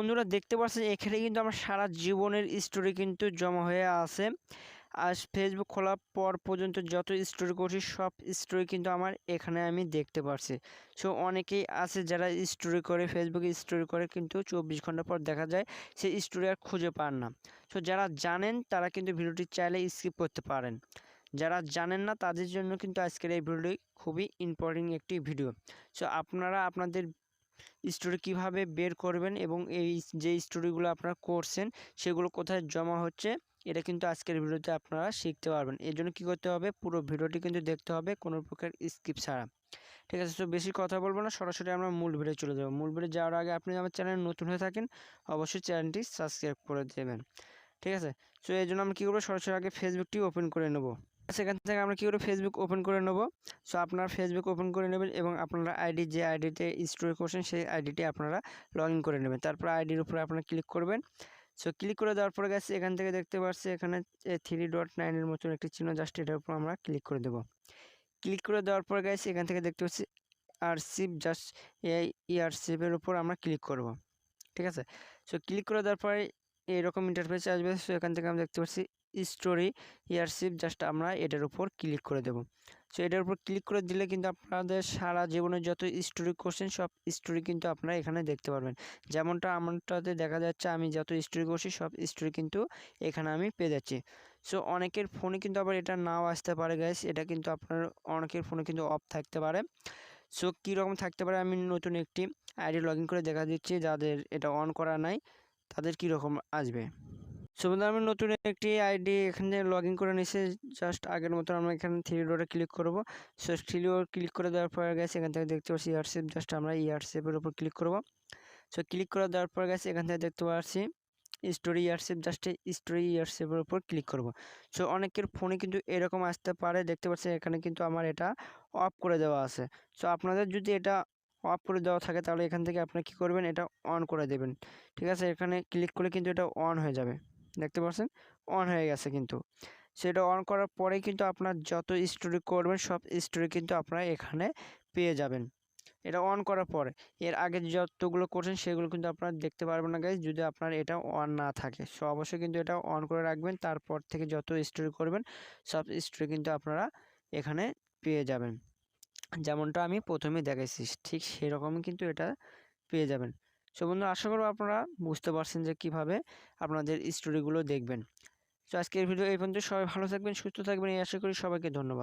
বন্ধুরা দেখতে পাচ্ছেন এখানে কিন্তু আমার সারা জীবনের স্টোরি কিন্তু জমা হয়ে আছে। আজ ফেসবুক খোলার পর পর্যন্ত যত স্টোরি করছি সব স্টোরি কিন্তু আমার এখানে আমি দেখতে পারছি। সো অনেকেই আছে যারা স্টোরি করে ফেসবুকে স্টোরি করে কিন্তু 24 ঘন্টা পর দেখা যায় সেই স্টোরি আর খুঁজে পান না। সো যারা জানেন তারা কিন্তু ভিডিওটি চাইলে স্কিপ করতে পারেন, যারা জানেন না তাদের জন্য কিন্তু আজকের এই ভিডিওটি খুবই ইম্পর্টেন্ট একটি ভিডিও। সো আপনারা আপনাদের স্টোরি কিভাবে বের করবেন এবং এই যে স্টোরিগুলো আপনারা করছেন সেগুলো কোথায় জমা হচ্ছে এটা কিন্তু আজকের ভিডিওতে আপনারা শিখতে পারবেন। এর জন্য কী করতে হবে, পুরো ভিডিওটি কিন্তু দেখতে হবে কোনো প্রকার স্কিপ ছাড়া। ঠিক আছে, তো বেশি কথা বলবো না, সরাসরি আমরা মূল ভিডিও চলে যাবো। মূল ভিডিও যাওয়ার আগে আপনি আমার চ্যানেল নতুন হয়ে থাকেন অবশ্যই চ্যানেলটি সাবস্ক্রাইব করে দেবেন। ঠিক আছে, সো এই জন্য আমরা কী করবো, সরাসরি আগে ফেসবুকটি ওপেন করে নেব। সেখান থেকে আমরা কী করে ফেসবুক ওপেন করে নেব। সো আপনারা ফেসবুক ওপেন করে নেবেন এবং আপনারা আইডি যে আইডিতে স্টোরি করছেন সেই আইডিটি আপনারা লগ ইন করে নেবেন। তারপর আইডির উপরে আপনারা ক্লিক করবেন। সো ক্লিক করে দেওয়ার পরে গেছে এখান থেকে দেখতে পাচ্ছি এখানে 3.9 মতন একটি চিহ্ন, জাস্ট এটার উপর আমরা ক্লিক করে দেব। ক্লিক করে দেওয়ার পরে গেছে এখান থেকে দেখতে পাচ্ছি আরসিভ, জাস্ট এই আরসিভের উপর আমরা ক্লিক করব। ঠিক আছে, সো ক্লিক করে দেওয়ার পরে এরকম ইন্টারফেস আসবে। সো এখান থেকে আমরা দেখতে পাচ্ছি স্টোরি ইয়ারশিপ, জাস্ট আমরা এটার উপর ক্লিক করে দেব। সো এটার উপর ক্লিক করে দিলে কিন্তু আপনাদের সারা জীবনের যত স্টোরি করছেন সব স্টোরি কিন্তু আপনারা এখানে দেখতে পারবেন। যেমনটা আমারটাতে দেখা যাচ্ছে আমি যত স্টোরি করছি সব স্টোরি কিন্তু এখানে আমি পেয়ে যাচ্ছি। সো অনেকের ফোনে কিন্তু আবার এটা নাও আসতে পারে গাইস, এটা কিন্তু আপনার অনেকের ফোনে কিন্তু অফ থাকতে পারে। সো কীরকম থাকতে পারে আমি নতুন একটি আইডি লগ ইন করে দেখা দিচ্ছি, যাদের এটা অন করা নাই তাদের কীরকম আসবে। সো বন্ধু আমি নতুন একটি আইডি এখানে লগ ইন করে নিয়েছি, জাস্ট আগের মতো আমরা এখানে 3 ডটে ক্লিক করব। সো 3 ডট ক্লিক করে দেওয়ার পর গেছে এখান থেকে দেখতে পাচ্ছি ইয়ারশিপ, জাস্ট আমরা ইয়ারশিপের উপর ক্লিক করব। সো ক্লিক করে দেওয়ার পর গেছে এখান থেকে দেখতে পাচ্ছি স্টোরি ইয়ারশিপ, জাস্ট স্টোরি ইয়ারশিপের উপর ক্লিক করব। সো অনেকের ফোনে কিন্তু এরকম আসতে পারে, দেখতে পাচ্ছেন এখানে কিন্তু আমার এটা অফ করে দেওয়া আছে। সো আপনাদের যদি এটা অফ করে দেওয়া থাকে তাহলে এখান থেকে আপনি কী করবেন, এটা অন করে দেবেন। ঠিক আছে, এখানে ক্লিক করলে কিন্তু এটা অন হয়ে যাবে, দেখতে পাচ্ছেন অন হয়ে গেছে। কিন্তু সেটা অন করার পরেই কিন্তু আপনার যত স্টোরি করবেন সব স্টোরি কিন্তু আপনারা এখানে পেয়ে যাবেন। এটা অন করার পরে এর আগে যতগুলো করছেন সেগুলো কিন্তু আপনারা দেখতে পারবেন না গাইজ, যদি আপনার এটা অন না থাকে। সো অবশ্যই কিন্তু এটা অন করে রাখবেন, তারপর থেকে যত স্টোরি করবেন সব স্টোরি কিন্তু আপনারা এখানে পেয়ে যাবেন। যেমনটা আমি প্রথমেই দেখাইছি ঠিক সেরকমই কিন্তু এটা পেয়ে যাবেন। সো বন্ধু আশা করব আপনারা বুঝতে পারছেন যে কিভাবে আপনাদের স্টোরিগুলো দেখবেন। তো আজকের ভিডিও এই পর্যন্ত, সবাই ভালো থাকবেন সুস্থ থাকবেন এই আশা করি। সবাইকে ধন্যবাদ।